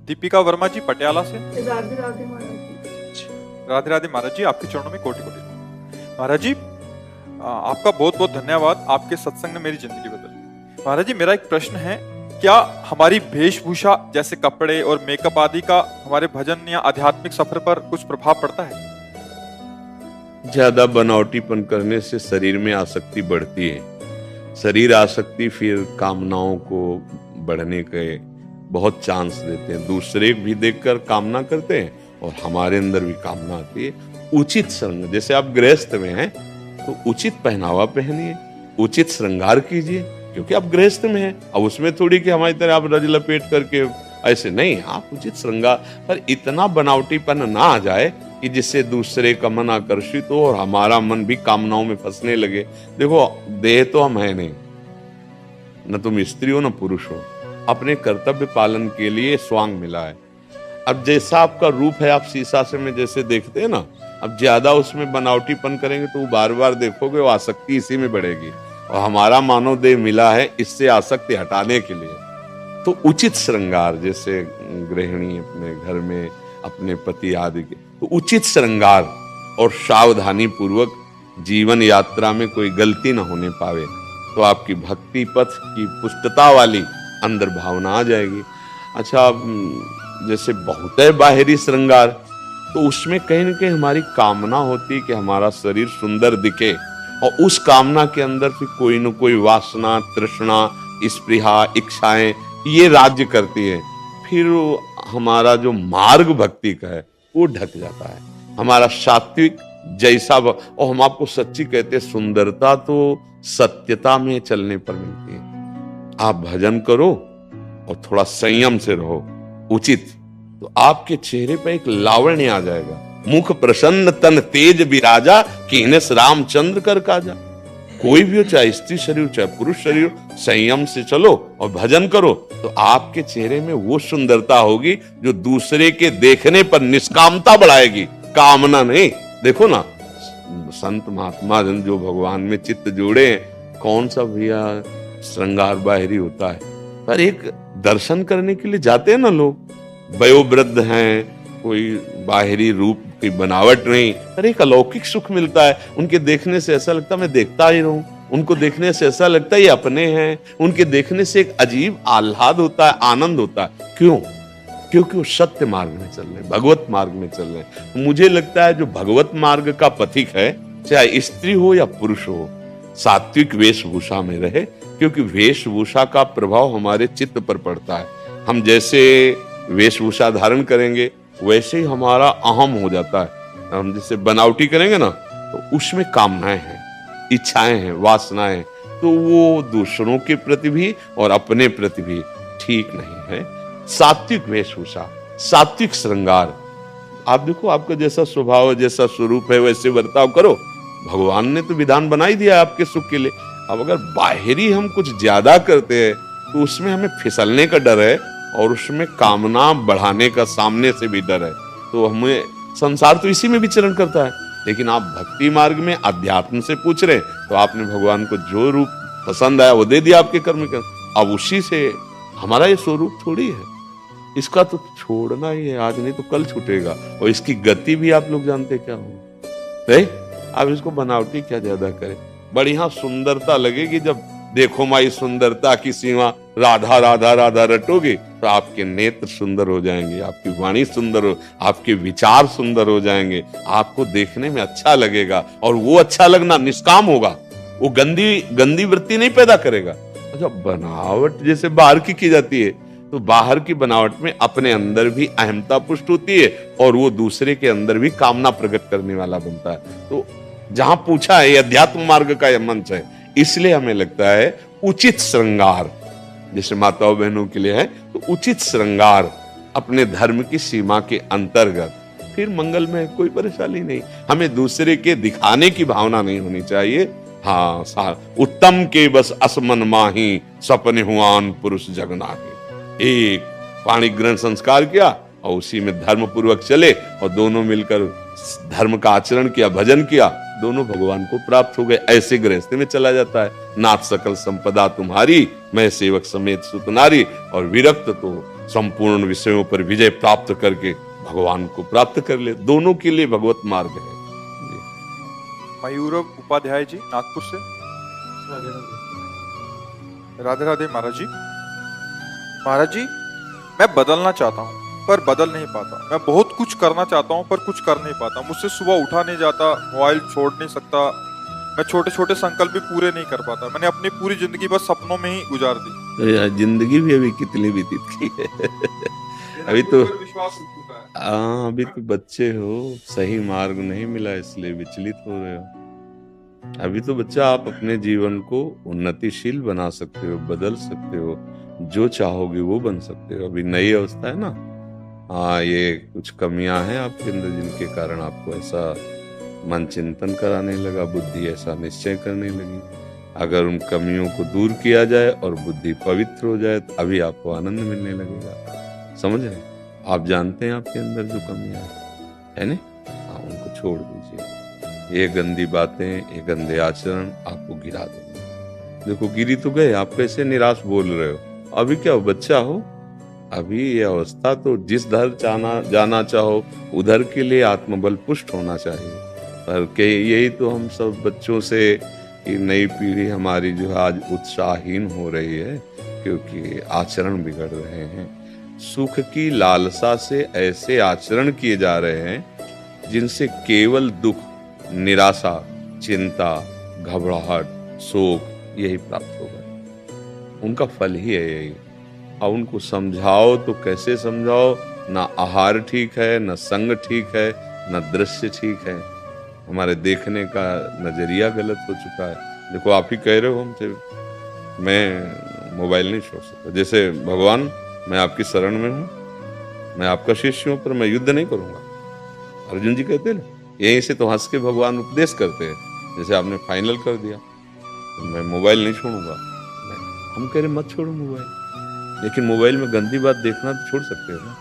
दीपिका वर्मा जी पटियाला से। राधे राधे महाराज जी। राधे राधे महाराज जी, आपके चरणों में कोटि कोटि। महाराज जी आपका बहुत बहुत धन्यवाद, आपके सत्संग ने मेरी जिंदगी बदली। महाराज जी मेरा एक प्रश्न है, क्या हमारी वेशभूषा जैसे कपड़े और मेकअप आदि का हमारे भजन या आध्यात्मिक सफर पर कुछ प्रभाव पड़ता है? ज्यादा बनावटीपन करने से शरीर में आसक्ति बढ़ती है। शरीर आसक्ति फिर कामनाओं को बढ़ने के बहुत चांस देते हैं। दूसरे भी देखकर कामना करते हैं और हमारे अंदर भी कामना आती है। उचित श्रृंगार, जैसे आप गृहस्थ में हैं तो उचित पहनावा पहनिए, उचित श्रृंगार कीजिए, क्योंकि आप गृहस्थ में हैं। अब उसमें थोड़ी कि हमारी तरह आप रज लपेट करके ऐसे नहीं, आप उचित श्रृंगार, पर इतना बनावटीपन ना आ जाए कि जिससे दूसरे का मन आकर्षित हो और हमारा मन भी कामनाओं में फंसने लगे। देखो, देह तो हम है नहीं, न तुम स्त्री हो न पुरुष हो, अपने कर्तव्य पालन के लिए स्वांग मिला है। अब जैसा आपका रूप है, आप शीशा से में जैसे देखते हैं ना, अब ज्यादा उसमें बनावटीपन करेंगे तो बार बार देखोगे, वो आसक्ति इसी में बढ़ेगी। और हमारा मानव देह मिला है इससे आसक्ति हटाने के लिए। तो उचित श्रृंगार, जैसे गृहिणी अपने घर में अपने पति आदि के, तो उचित श्रृंगार और सावधानी पूर्वक जीवन यात्रा में कोई गलती न होने पावे, तो आपकी भक्ति पथ की पुष्टता वाली अंदर भावना आ जाएगी। अच्छा, जैसे बहुत है बाहरी श्रृंगार, तो उसमें कहीं ना कहीं हमारी कामना होती है कि हमारा शरीर सुंदर दिखे, और उस कामना के अंदर फिर कोई न कोई वासना, तृष्णा, स्पृहा, इच्छाएं ये राज्य करती है। फिर हमारा जो मार्ग भक्ति का है वो ढक जाता है। हमारा सात्विक जैसा और हम आपको सच्ची कहते हैं, सुंदरता तो सत्यता में चलने पर मिलती है। आप भजन करो और थोड़ा संयम से रहो उचित, तो आपके चेहरे पे एक लावण्य आ जाएगा। मुख प्रसन्न तन तेज विराजा, कीनस रामचंद्र कर काजा। कोई भी हो, चाहे स्त्री शरीर चाहे पुरुष शरीर, संयम से चलो और भजन करो, तो आपके चेहरे में वो सुंदरता होगी जो दूसरे के देखने पर निष्कामता बढ़ाएगी, कामना नहीं। देखो ना, संत महात्मा जन जो भगवान में चित्त जोड़े हैं, कौन सा भैया श्रृंगार बाहरी होता है, पर एक दर्शन करने के लिए जाते हैं ना लोग, वयोवृद्ध हैं, कोई बाहरी रूप की बनावट नहीं, पर एक अलौकिक सुख मिलता है। उनके देखने से ऐसा लगता है मैं देखता ही रहूं, उनको देखने से ऐसा लगता है ये अपने हैं, उनके देखने से एक अजीब आह्लाद होता है, आनंद होता है। क्यों? क्योंकि वो सत्य मार्ग में चल रहे, भगवत मार्ग में चल रहे। मुझे लगता है जो भगवत मार्ग का पथिक है, चाहे स्त्री हो या पुरुष हो, सात्विक वेशभूषा में रहे, क्योंकि वेशभूषा का प्रभाव हमारे चित्त पर पड़ता है। हम जैसे वेशभूषा धारण करेंगे वैसे ही हमारा अहम हो जाता है। हम जैसे बनावटी करेंगे ना, तो उसमें कामनाएं हैं, इच्छाएं हैं, वासनाएं, तो वो दूसरों के प्रति भी और अपने प्रति भी ठीक नहीं है। सात्विक वेशभूषा, सात्विक श्रृंगार, आप देखो आपका जैसा स्वभाव, जैसा स्वरूप है वैसे बर्ताव करो। भगवान ने तो विधान बना ही दिया है आपके सुख के लिए। अब अगर बाहरी हम कुछ ज्यादा करते हैं तो उसमें हमें फिसलने का डर है और उसमें कामना बढ़ाने का सामने से भी डर है। तो हमें संसार तो इसी में विचरण करता है। लेकिन आप भक्ति मार्ग में अध्यात्म से पूछ रहे, तो आपने भगवान को जो रूप पसंद आया वो दे दिया आपके कर्म के। अब उसी से हमारा ये स्वरूप थोड़ी है, इसका तो छोड़ना ही है, आज नहीं तो कल छूटेगा। और इसकी गति भी आप लोग जानते क्या हो, आप इसको बनावटी क्या ज्यादा करें। बढ़िया सुंदरता लगेगी जब देखो माई सुंदरता की सीमा, राधा राधा राधा रटोगे तो आपके नेत्र सुंदर हो जाएंगे, आपकी वाणी सुंदर हो, आपके विचार सुंदर हो जाएंगे, आपको देखने में अच्छा लगेगा। और वो अच्छा लगना निष्काम होगा, वो गंदी वृत्ति नहीं पैदा करेगा। अच्छा, बनावट जैसे बाहर की जाती है, तो बाहर की बनावट में अपने अंदर भी अहमता पुष्ट होती है और वो दूसरे के अंदर भी कामना प्रकट करने वाला बनता है। तो जहां पूछा है, अध्यात्म मार्ग का यह मंच है, इसलिए हमें लगता है उचित श्रृंगार जैसे माताओं बहनों के लिए है, तो उचित श्रृंगार अपने धर्म की सीमा के अंतर्गत, फिर मंगल में कोई परेशानी नहीं। हमें दूसरे के दिखाने की भावना नहीं होनी चाहिए। हाँ, उत्तम के बस असमन माही, सपने हुआन पुरुष जगनाही। एक पाणी ग्रहण संस्कार किया और उसी में धर्म पूर्वक चले और दोनों मिलकर धर्म का आचरण किया, भजन किया, दोनों भगवान को प्राप्त हो गए। ऐसे गृहस्थी में चला जाता है। नाथ सकल संपदा तुम्हारी, मैं सेवक समेत सुत नारी, और विरक्त तो संपूर्ण विषयों पर विजय प्राप्त करके भगवान को प्राप्त कर ले। दोनों के लिए भगवत मार्ग है जी। मयूरव उपाध्याय जी नागपुर से। राधे राधे महाराज जी। महाराज जी, मैं बदलना चाहता हूँ पर बदल नहीं पाता। मैं बहुत कुछ करना चाहता हूँ पर कुछ कर नहीं पाता। मुझसे सुबह उठा नहीं जाता, मोबाइल छोड़ नहीं सकता। मैं छोटे छोटे संकल्प भी पूरे नहीं कर पाता। मैंने अपनी पूरी जिंदगी बस सपनों में ही गुजार दी। तो यार जिंदगी भी अभी कितनी व्यतीत की है अभी तो विश्वास उठ चुका है। हाँ, अभी तो बच्चे हो, सही मार्ग नहीं मिला इसलिए विचलित हो रहे हो। अभी तो बच्चा, आप अपने जीवन को उन्नतिशील बना सकते हो, बदल सकते हो, जो चाहोगे वो बन सकते हो। अभी नई अवस्था है ना। हाँ, ये कुछ कमियां हैं आपके अंदर जिनके कारण आपको ऐसा मन चिंतन कराने लगा, बुद्धि ऐसा निश्चय करने लगी। अगर उन कमियों को दूर किया जाए और बुद्धि पवित्र हो जाए तो अभी आपको आनंद मिलने लगेगा। समझ रहे? आप जानते हैं आपके अंदर जो कमियां है ना, हाँ, उनको छोड़ दीजिए। ये गंदी बातें, ये गंदे आचरण आपको गिरा देंगे। देखो, गिरी तो गए, आप कैसे निराश बोल रहे हो? अभी क्या हो, बच्चा हो। अभी ये अवस्था तो जिस दर जाना चाहो उधर के लिए आत्मबल पुष्ट होना चाहिए। पर यही तो हम सब बच्चों से, कि नई पीढ़ी हमारी जो है आज उत्साहहीन हो रही है क्योंकि आचरण बिगड़ रहे हैं। सुख की लालसा से ऐसे आचरण किए जा रहे हैं जिनसे केवल दुख, निराशा, चिंता, घबराहट, शोक यही प्राप्त होगा। उनका फल ही है यही। अब उनको समझाओ तो कैसे समझाओ? ना आहार ठीक है, ना संग ठीक है, ना दृश्य ठीक है। हमारे देखने का नजरिया गलत हो चुका है। देखो, आप ही कह रहे हो हमसे, मैं मोबाइल नहीं छोड़ सकता। जैसे भगवान, मैं आपकी शरण में हूँ, मैं आपका शिष्य हूँ, पर मैं युद्ध नहीं करूंगा। अर्जुन जी कहते हैं, यहीं से तो हंस के भगवान उपदेश करते हैं। जैसे आपने फाइनल कर दिया, तो मैं मोबाइल नहीं छोड़ूंगा। हम कह रहे मत छोड़ो मोबाइल, लेकिन मोबाइल में गंदी बात देखना तो छोड़ सकते हो ना।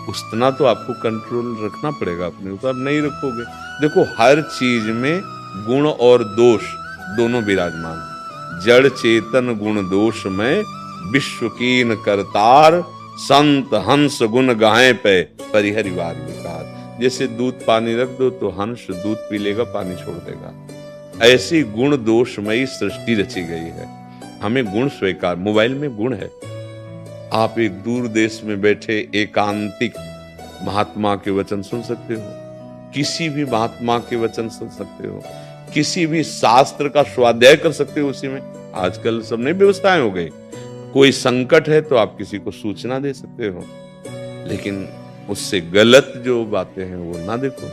उतना तो आपको कंट्रोल रखना पड़ेगा अपने ऊपर। आप नहीं रखोगे, देखो हर चीज में गुण और दोष दोनों विराजमान है। जड़ चेतन गुण दोष में विश्व कीन करतार, संत हंस गुण गाए पे परिहरिवार विकार। जैसे दूध पानी रख दो तो हंस दूध पी लेगा, पानी छोड़ देगा। ऐसी गुण दोषमयी सृष्टि रची गई है। हमें गुण स्वीकार, मोबाइल में गुण है। आप एक दूर देश में बैठे एकांतिक महात्मा के वचन सुन सकते हो, किसी भी महात्मा के वचन सुन सकते हो, किसी भी शास्त्र का स्वाध्याय कर सकते हो उसी में। आजकल सब नई व्यवस्थाएं हो गई। कोई संकट है तो आप किसी को सूचना दे सकते हो, लेकिन उससे गलत जो बातें हैं वो ना देखो,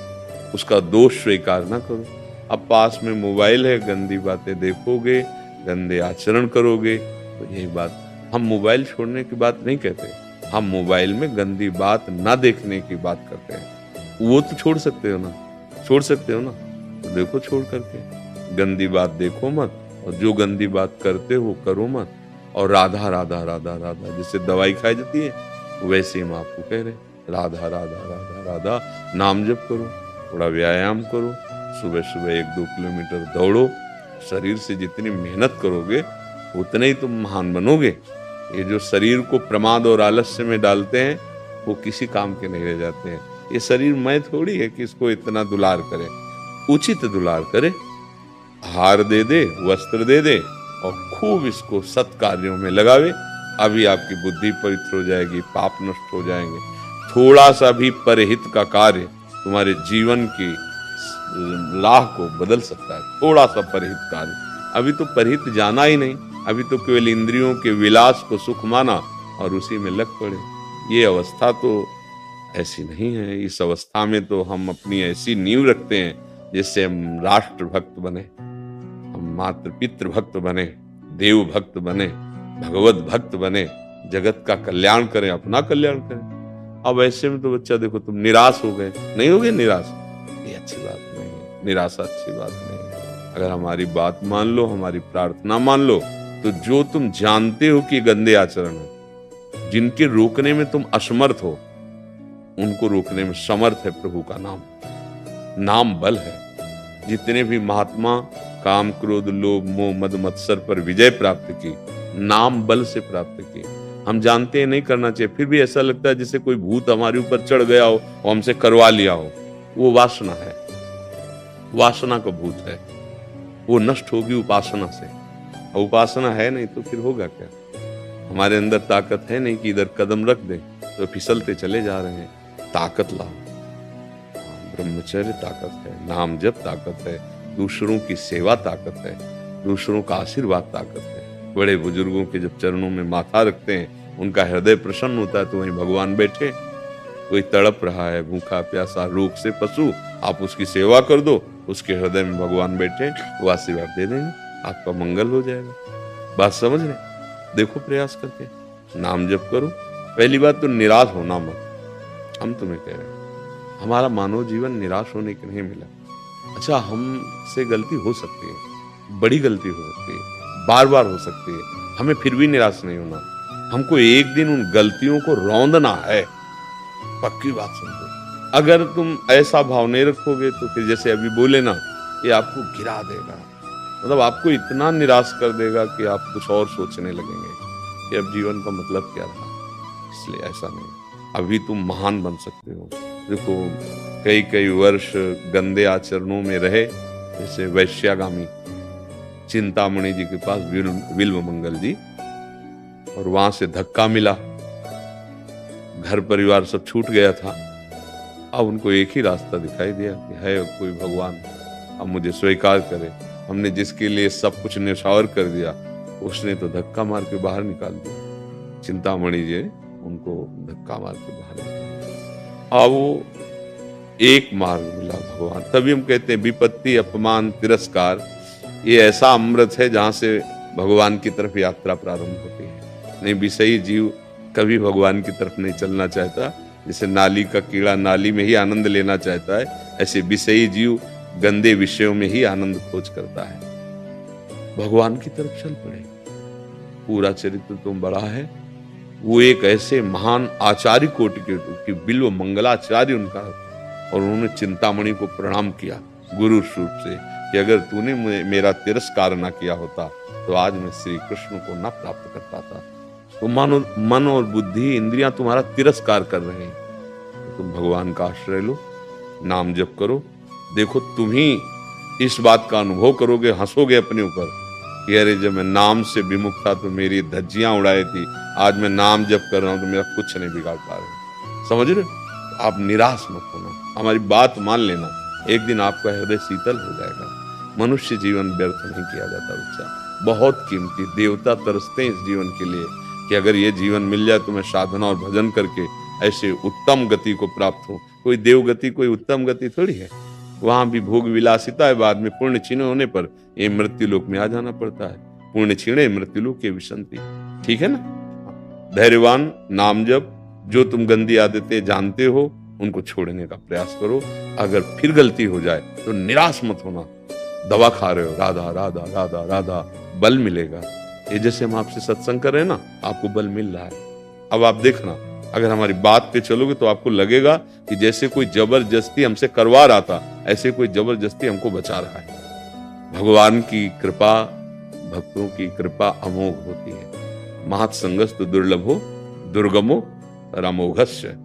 उसका दोष स्वीकार ना करो। अब पास में मोबाइल है, गंदी बातें देखोगे, गंदे आचरण करोगे, तो यही बात। हम मोबाइल छोड़ने की बात नहीं कहते, हम मोबाइल में गंदी बात ना देखने की बात करते हैं। वो तो छोड़ सकते हो ना, छोड़ सकते हो ना, तो देखो छोड़ करके। गंदी बात देखो मत, और जो गंदी बात करते हो करो मत। और राधा राधा राधा राधा, जैसे दवाई खाई जाती है वैसे हम आपको कह रहे, राधा राधा राधा राधा नाम जप करो, थोड़ा व्यायाम करो, सुबह सुबह 1-2 किलोमीटर दौड़ो। शरीर से जितनी मेहनत करोगे उतने ही तुम महान बनोगे। ये जो शरीर को प्रमाद और आलस्य में डालते हैं वो किसी काम के नहीं रह जाते हैं। ये शरीर मैं थोड़ी है कि इसको इतना दुलार करे, उचित दुलार करे, आहार दे दे, वस्त्र दे दे और खूब इसको सत्कार्यों में लगावे। अभी आपकी बुद्धि पवित्र हो जाएगी, पाप नष्ट हो जाएंगे। थोड़ा सा भी परहित का कार्य तुम्हारे जीवन की लाह को बदल सकता है। थोड़ा सा परहित कार्य। अभी तो परहित जाना ही नहीं, अभी तो केवल इंद्रियों के विलास को सुख माना और उसी में लग पड़े। ये अवस्था तो ऐसी नहीं है। इस अवस्था में तो हम अपनी ऐसी नींव रखते हैं जिससे हम राष्ट्र भक्त बने, हम मातृ पितृ भक्त बने, देव भक्त बने, भगवत भक्त बने, जगत का कल्याण करें, अपना कल्याण करें। अब ऐसे में तो बच्चा, देखो तुम निराश हो गए, नहीं हो गए निराश, ये अच्छी बात नहीं है। निराशा अच्छी बात नहीं है। अगर हमारी बात मान लो, हमारी प्रार्थना मान लो, तो जो तुम जानते हो कि गंदे आचरण है, जिनके रोकने में तुम असमर्थ हो, उनको रोकने में समर्थ है प्रभु का नाम। नाम बल है। जितने भी महात्मा काम क्रोध लोभ मोह मद मत्सर पर विजय प्राप्त की, नाम बल से प्राप्त की। हम जानते हैं नहीं करना चाहिए, फिर भी ऐसा लगता है जैसे कोई भूत हमारे ऊपर चढ़ गया हो और हमसे करवा लिया हो। वो वासना है, वासना का भूत है, वो नष्ट होगी उपासना से। और उपासना है नहीं तो फिर होगा क्या? हमारे अंदर ताकत है नहीं कि इधर कदम रख दे तो फिसलते चले जा रहे हैं। ताकत लाओ, ब्रह्मचर्य ताकत है, नाम जप ताकत है, दूसरों की सेवा ताकत है, दूसरों का आशीर्वाद ताकत है। बड़े बुजुर्गों के जब चरणों में माथा रखते हैं, उनका हृदय प्रसन्न होता है, तो वहीं भगवान बैठे। कोई तड़प रहा है, भूखा प्यासा, रोग से पशु, आप उसकी सेवा कर दो, उसके हृदय में भगवान बैठे, वो आशीर्वाद दे देंगे, आपका मंगल हो जाएगा। बात समझ रहे? देखो प्रयास करके, नाम जप करो। पहली बात तो निराश होना मत। हम तुम्हें कह रहे हैं, हमारा मानव जीवन निराश होने के नहीं मिला। अच्छा, हमसे गलती हो सकती है, बड़ी गलती हो सकती है, बार बार हो सकती है, हमें फिर भी निराश नहीं होना। हमको एक दिन उन गलतियों को रौंदना है, पक्की बात समझो। अगर तुम ऐसा भाव नहीं रखोगे तो फिर जैसे अभी बोले ना, ये आपको गिरा देगा, मतलब आपको इतना निराश कर देगा कि आप कुछ और सोचने लगेंगे कि अब जीवन का मतलब क्या रहा। इसलिए ऐसा नहीं, अभी तुम महान बन सकते हो। देखो, कई कई वर्ष गंदे आचरणों में रहे, जैसे वैश्यागामी चिंतामणि जी के पास विल्व मंगल जी, और वहां से धक्का मिला, घर परिवार सब छूट गया था। अब उनको एक ही रास्ता दिखाई दिया कि है कोई भगवान, अब मुझे स्वीकार करे। हमने जिसके लिए सब कुछ न्यौछावर कर दिया, उसने तो धक्का मार के बाहर निकाल दिया। चिंतामणि जी उनको धक्का मार के बाहर निकाल। अब वो एक मार्ग मिला भगवान। तभी हम कहते हैं विपत्ति, अपमान, तिरस्कार, ये ऐसा अमृत है जहां से भगवान की तरफ यात्रा प्रारंभ होती है। नहीं, विषयी जीव कभी भगवान की तरफ नहीं चलना चाहता। जैसे नाली का कीड़ा नाली में ही आनंद लेना चाहता है, ऐसे विषयी जीव गंदे विषयों में ही आनंद खोज करता है। भगवान की तरफ चल पड़े। पूरा चरित्र तुम बड़ा है। वो एक ऐसे महान आचार्य कोटि के बिल्व मंगलाचार्य उनका, और उन्होंने चिंतामणि को प्रणाम किया गुरु रूप से कि अगर तूने मेरा तिरस्कार ना किया होता तो आज मैं श्री कृष्ण को ना प्राप्त कर पाता। तो मन और बुद्धि, इंद्रियां तुम्हारा तिरस्कार कर रहे हैं, तो तुम भगवान का आश्रय लो, नाम जप करो। देखो, तुम ही इस बात का अनुभव करोगे, हंसोगे अपने ऊपर कि अरे जब मैं नाम से विमुख था तो मेरी धज्जियां उड़ाई थी, आज मैं नाम जप कर रहा हूं तो मेरा कुछ नहीं बिगाड़ पा रहे। समझ रहे? आप निराश मत होना, हमारी बात मान लेना, एक दिन आपका हृदय शीतल हो जाएगा। मनुष्य जीवन व्यर्थ नहीं किया जाता बच्चा, बहुत कीमती। देवता तरसते हैं इस जीवन के लिए कि अगर ये जीवन मिल जाए तो मैं साधना और भजन करके ऐसे उत्तम गति को प्राप्त हो। कोई देव गति, कोई उत्तम गति थोड़ी है। वहां भी भोग विलासिता है, बाद में पुण्य क्षीण होने पर ये मृत्यु लोक में आ जाना पड़ता है। पुण्य क्षीणे मृत्यु लोक के विसंति। ठीक है ना? धैर्यवान, नाम जप, जो तुम गंदी आदतें जानते हो उनको छोड़ने का प्रयास करो। अगर फिर गलती हो जाए तो निराश मत होना। दवा खा रहे हो, राधा राधा राधा राधा, बल मिलेगा। ये जैसे हम आपसे सत्संग कर रहे हैं ना, आपको बल मिल रहा है। अब आप देखना, अगर हमारी बात पे चलोगे तो आपको लगेगा कि जैसे कोई जबरदस्ती हमसे करवा रहा था, ऐसे कोई जबरदस्ती हमको बचा रहा है। भगवान की कृपा, भक्तों की कृपा अमोघ होती है। महत् संगस्तु दुर्लभो दुर्गमो रामोघस्य।